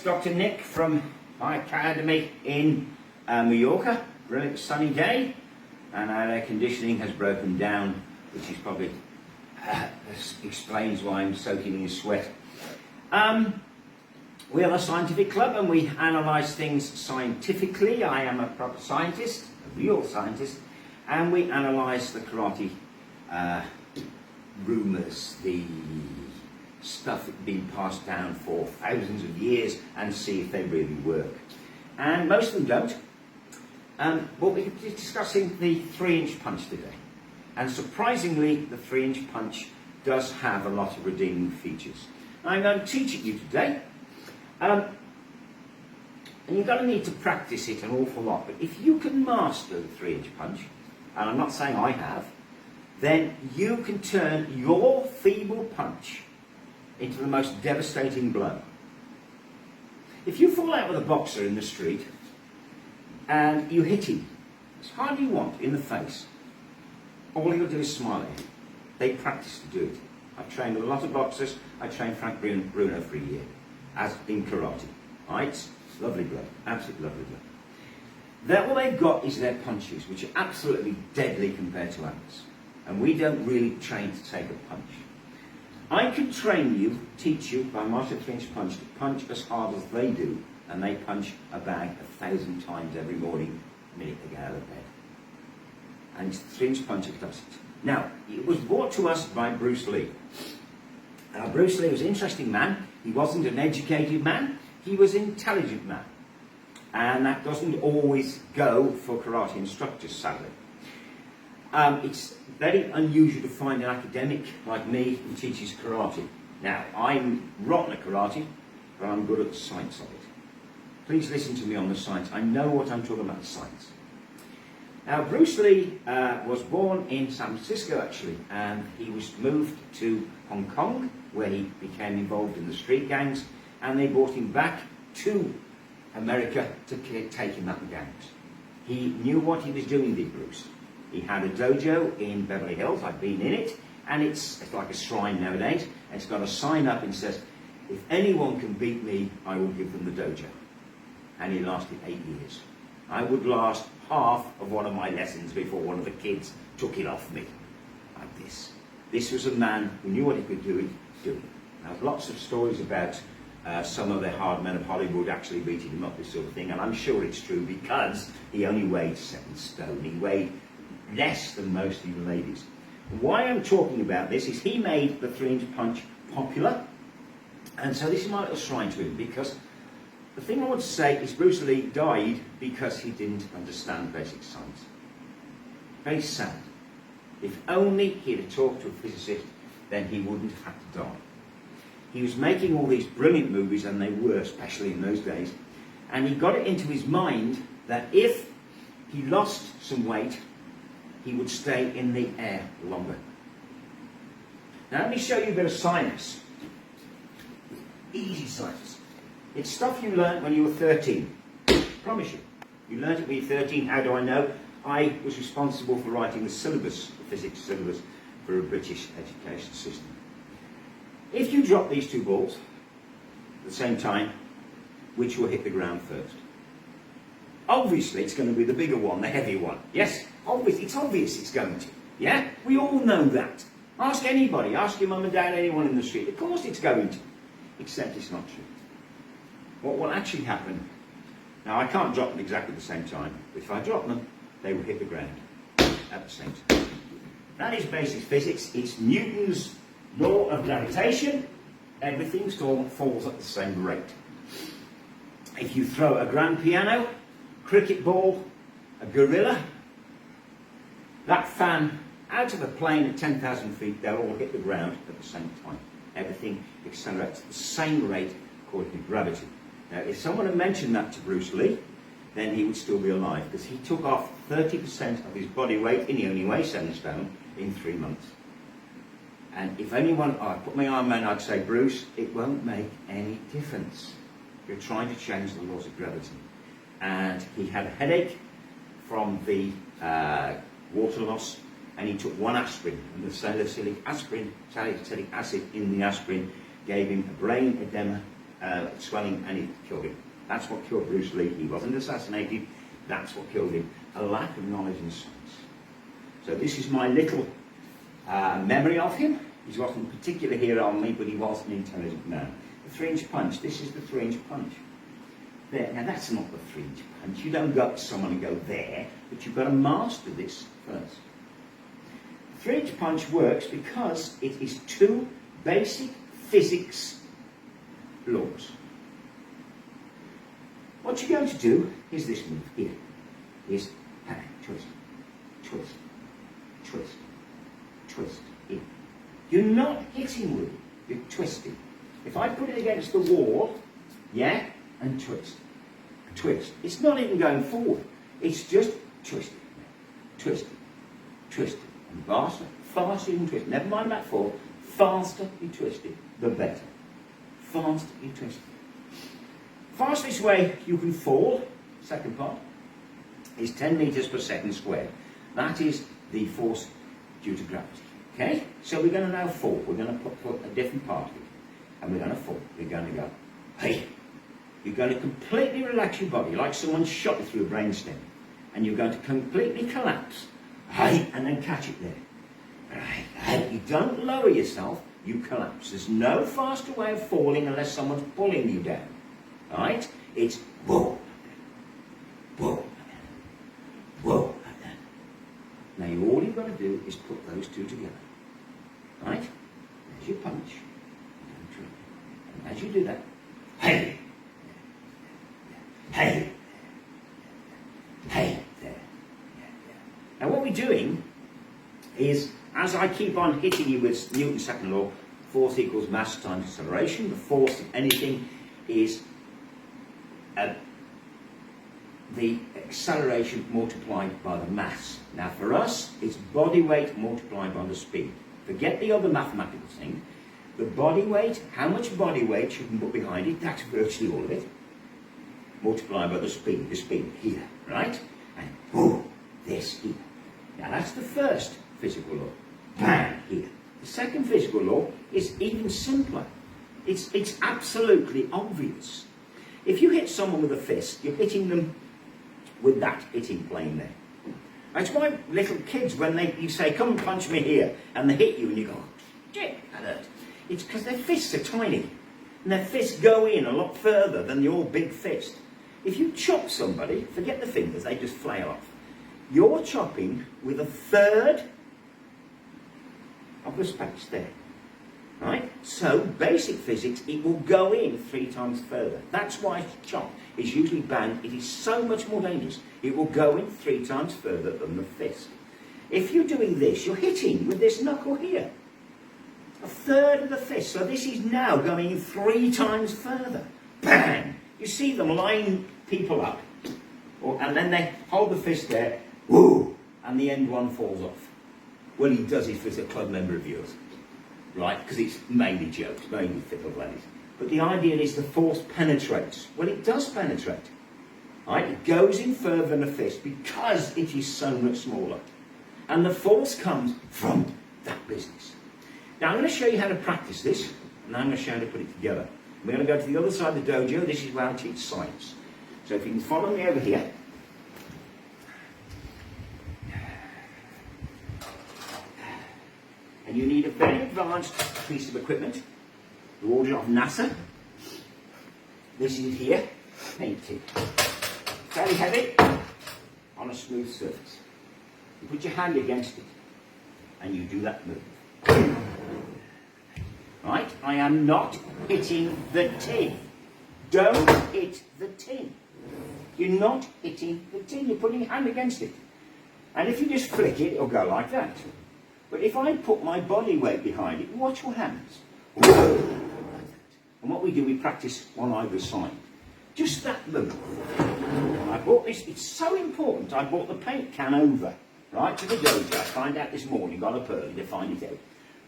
Dr. Nick from my academy in Mallorca. Brilliant sunny day, and our air conditioning has broken down, which is probably explains why I'm soaking in sweat. We are a scientific club and we analyse things scientifically. I am a proper scientist, a real scientist, and we analyse the karate rumours, the stuff that's been passed down for thousands of years, and see if they really work. And most of them don't. But we're discussing the 3-inch punch today. And surprisingly, the 3-inch punch does have a lot of redeeming features. I'm going to teach it you today. And you're going to need to practice it an awful lot. But if you can master the 3-inch punch, and I'm not saying I have, then you can turn your feeble punch into the most devastating blow. If you fall out with a boxer in the street and you hit him as hard as you want in the face, all he'll do is smile at you. They practice to do it. I've trained a lot of boxers. I trained Frank Bruno for a year, as in karate. Right? Lovely blow, absolutely lovely blow. That all they've got is their punches, which are absolutely deadly compared to ours. And we don't really train to take a punch. I can train you, teach you, by master 3-inch punch, to punch as hard as they do, and they punch a bag 1,000 times every morning, the minute they get out of bed. And 3-inch punch does it. Now, it was brought to us by Bruce Lee. Bruce Lee was an interesting man. He wasn't an educated man, he was an intelligent man. And that doesn't always go for karate instructors, sadly. It's very unusual to find an academic like me who teaches karate. Now, I'm rotten at karate, but I'm good at the science of it. Please listen to me on the science. I know what I'm talking about, the science. Now, Bruce Lee was born in San Francisco, actually, and he was moved to Hong Kong, where he became involved in the street gangs, and they brought him back to America to take him out the gangs. He knew what he was doing, did Bruce. He had a dojo in Beverly Hills. I've been in it, and it's like a shrine nowadays. And it's got a sign up and says, if anyone can beat me, I will give them the dojo. And he lasted 8 years. I would last half of one of my lessons before one of the kids took it off me, like this. This was a man who knew what he could do. Now, there's lots of stories about some of the hard men of Hollywood actually beating him up, this sort of thing, and I'm sure it's true because he only weighed 7 stone. He weighed less than most of the ladies. Why I'm talking about this is he made the 3-inch punch popular, and so this is my little shrine to him, because the thing I want to say is Bruce Lee died because he didn't understand basic science. Very sad. If only he'd have talked to a physicist, then he wouldn't have had to die. He was making all these brilliant movies, and they were, especially in those days, and he got it into his mind that if he lost some weight, he would stay in the air longer. Now let me show you a bit of science. Easy science. It's stuff you learnt when you were 13. Promise you. You learnt it when you were 13. How do I know? I was responsible for writing the syllabus, the physics syllabus, for a British education system. If you drop these 2 balls at the same time, which will hit the ground first? Obviously, it's going to be the bigger one, the heavy one. Yes? It's obvious it's going to. Yeah? We all know that. Ask anybody. Ask your mum and dad, anyone in the street. Of course it's going to. Except it's not true. What will actually happen... Now, I can't drop them exactly at the same time, but if I drop them, they will hit the ground at the same time. That is basic physics. It's Newton's law of gravitation. Everything falls at the same rate. If you throw a grand piano, cricket ball, a gorilla, that fan out of a plane at 10,000 feet, they'll all hit the ground at the same time. Everything accelerates at the same rate according to gravity. Now, if someone had mentioned that to Bruce Lee, then he would still be alive, because he took off 30% of his body weight, and he only weighs 7 stone, in 3 months. And if anyone, I put my arm around, I'd say, Bruce, it won't make any difference. You're trying to change the laws of gravity. And he had a headache from the water loss, and he took 1 aspirin, and the salicylic acid in the aspirin gave him a brain edema swelling, and it killed him. That's what killed Bruce Lee. He wasn't assassinated. That's what killed him. A lack of knowledge and science. So this is my little memory of him. He wasn't a particular hero on me, but he was an intelligent man. The 3-inch punch. This is the 3-inch punch. There. Now that's not the 3-inch punch. You don't go up to someone and go there, but you've got to master this first. The 3-inch punch works because it is 2 basic physics laws. What you're going to do is this move here. Is twist, twist, twist, twist, in. You're not hitting with it, you're twisting. If I put it against the wall, yeah, and twist, twist. It's not even going forward. It's just twisting, twisting, twisting. And faster, faster you twist. Never mind that fall. Faster you twist it, the better. Faster you twist it. Fastest way you can fall, second part, is 10 meters per second squared. That is the force due to gravity. Okay? So we're going to now fall. We're going to put a different part of it. And we're going to fall. We're going to go, hey. You're going to completely relax your body, like someone shot you through a brainstem. And you're going to completely collapse. Hey, and then catch it there. Right. Hey. You don't lower yourself, you collapse. There's no faster way of falling unless someone's pulling you down. Right? It's whoa, whoa, whoa. Now all you've got to do is put those 2 together. Right? There's your punch. And as you do that, hey, hey, hey, there. Now what we're doing is, as I keep on hitting you with Newton's second law, force equals mass times acceleration. The force of anything is the acceleration multiplied by the mass. Now for us, it's body weight multiplied by the speed. Forget the other mathematical thing. The body weight, how much body weight you can put behind it, that's virtually all of it. Multiplied by the speed here, right? And boom, this here. Now that's the first physical law. Bang, here. The second physical law is even simpler. It's absolutely obvious. If you hit someone with a fist, you're hitting them with that hitting plane there. That's why little kids, when you say, come and punch me here, and they hit you and you go, shit, that hurt. It's because their fists are tiny. And their fists go in a lot further than your big fist. If you chop somebody, forget the fingers, they just flail off. You're chopping with 1/3 of the space there. Right? So, basic physics, it will go in 3 times further. That's why chop is usually bang. It is so much more dangerous. It will go in 3 times further than the fist. If you're doing this, you're hitting with this knuckle here. 1/3 of the fist. So this is now going in 3 times further. Bang! You see them line people up. And then they hold the fist there. Woo! And the end one falls off. Well, he does it for a club member of yours. Right? Because it's mainly jokes, mainly fickle ladies. But the idea is the force penetrates. Well, it does penetrate. Right? It goes in further than a fist because it is so much smaller. And the force comes from that business. Now, I'm going to show you how to practice this, and I'm going to show you how to put it together. We're going to go to the other side of the dojo. This is where I teach science. So if you can follow me over here. And you need a very advanced piece of equipment, the order of NASA. This is here, painted. Very heavy, on a smooth surface. You put your hand against it, and you do that move. Right? I am not hitting the tin. Don't hit the tin. You're not hitting the tin. You're putting your hand against it. And if you just flick it, it'll go like that. But if I put my body weight behind it, watch what happens. And what we do, we practice on either side. Just that move. I bought this, it's so important, I bought the paint can over, right, to the dojo. I find out this morning, got up early to find it out.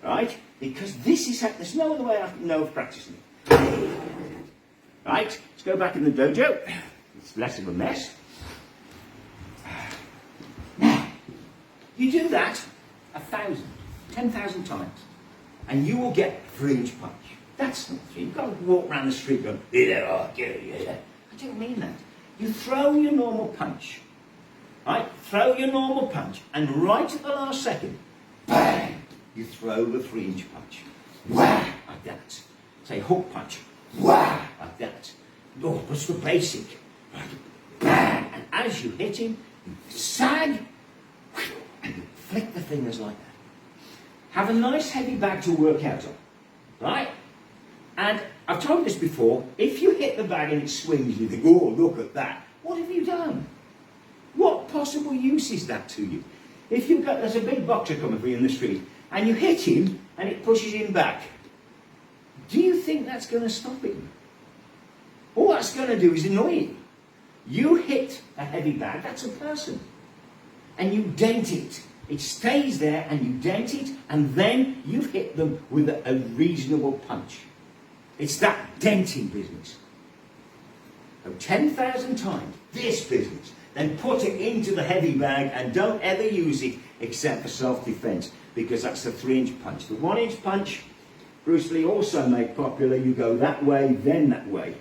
Right? Because this is, there's no other way I know of practicing it. Right? Let's go back in the dojo. It's less of a mess. Now, you do that 1,000, 10,000 times, and you will get 3-inch punch. That's not three. You've got to walk around the street going, yeah, yeah. I don't mean that. You throw your normal punch, right? Throw your normal punch, and right at the last second, bang, you throw the 3-inch punch. Wah, like that. Say hook punch. Wah, like that. Oh, what's the basic? Right, bang, and as you hit him, you sag, and you flick the fingers like that. Have a nice heavy bag to work out on, right? And I've told this before, if you hit the bag and it swings, you think, oh, look at that. What have you done? What possible use is that to you? If you've got, there's a big boxer coming for you in the street, and you hit him, and it pushes him back, do you think that's going to stop him? All that's going to do is annoy him. You hit a heavy bag, that's a person, and you dent it. It stays there, and you dent it, and then you've hit them with a reasonable punch. It's that denting business. So 10,000 times this business, then put it into the heavy bag and don't ever use it except for self-defense, because that's the 3-inch punch. The 1-inch punch, Bruce Lee also made popular. You go that way, then that way.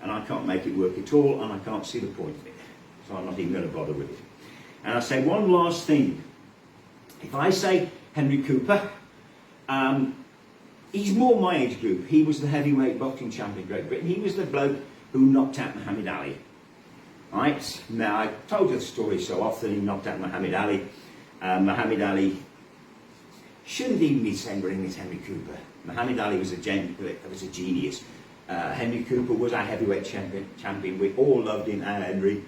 And I can't make it work at all, and I can't see the point of it. So I'm not even going to bother with it. And I say one last thing. If I say Henry Cooper, he's more my age group. He was the heavyweight boxing champion of Great Britain. He was the bloke who knocked out Muhammad Ali. Right? Now, I've told you the story so often, he knocked out Muhammad Ali. Muhammad Ali shouldn't even be saying we're in Henry Cooper. Muhammad Ali was a genius. Henry Cooper was our heavyweight champion. We all loved him, and Henry.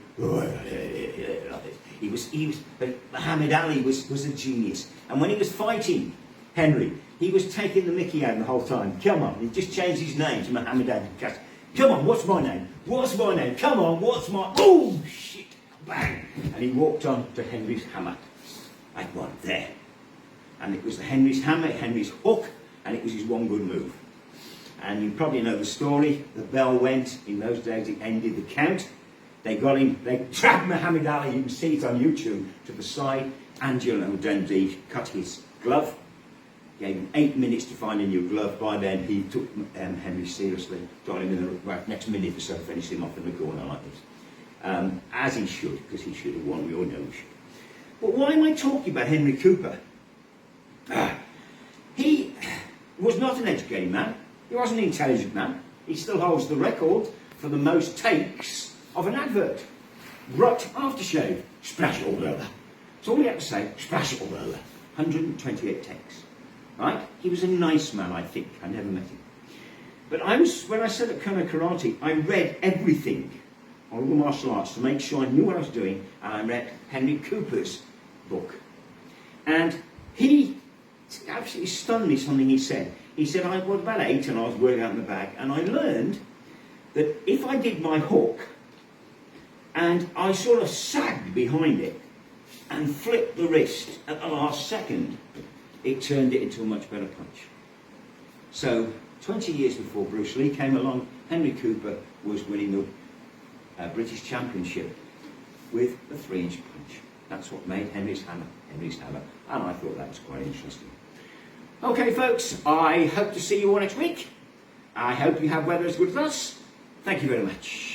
But Muhammad Ali was a genius. And when he was fighting Henry, he was taking the mickey out the whole time. Come on, he just changed his name to Muhammad Ali. Come on, what's my name? What's my name? Come on, what's my... Oh, shit! Bang! And he walked on to Henry's hammer. Like one there. And it was the Henry's hammer, Henry's hook, and it was his one good move. And you probably know the story. The bell went. In those days, it ended the count. They got him, they dragged Muhammad Ali, you can see it on YouTube, to the side. Angelo Dundee cut his glove. Gave him 8 minutes to find a new glove. By then, he took Henry seriously. Got him in the next minute or so, finished him off in the corner like this. As he should, because he should have won. We all know he should. But why am I talking about Henry Cooper? He was not an educated man. He wasn't an intelligent man. He still holds the record for the most takes of an advert. Rot aftershave, splash it all over. That's all he had to say, splash it all over. 128 takes. Right? He was a nice man, I think. I never met him. But when I said at Kona Karate, I read everything on all the martial arts to make sure I knew what I was doing, and I read Henry Cooper's book. And he absolutely stunned me, something he said. He said, I was about 8 and I was working out in the bag, and I learned that if I did my hook and I sort of sagged behind it and flipped the wrist at the last second, it turned it into a much better punch. So 20 years before Bruce Lee came along, Henry Cooper was winning the British Championship with a 3-inch punch. That's what made Henry's hammer, and I thought that was quite interesting. Okay folks, I hope to see you all next week. I hope you have weather as good as us. Thank you very much.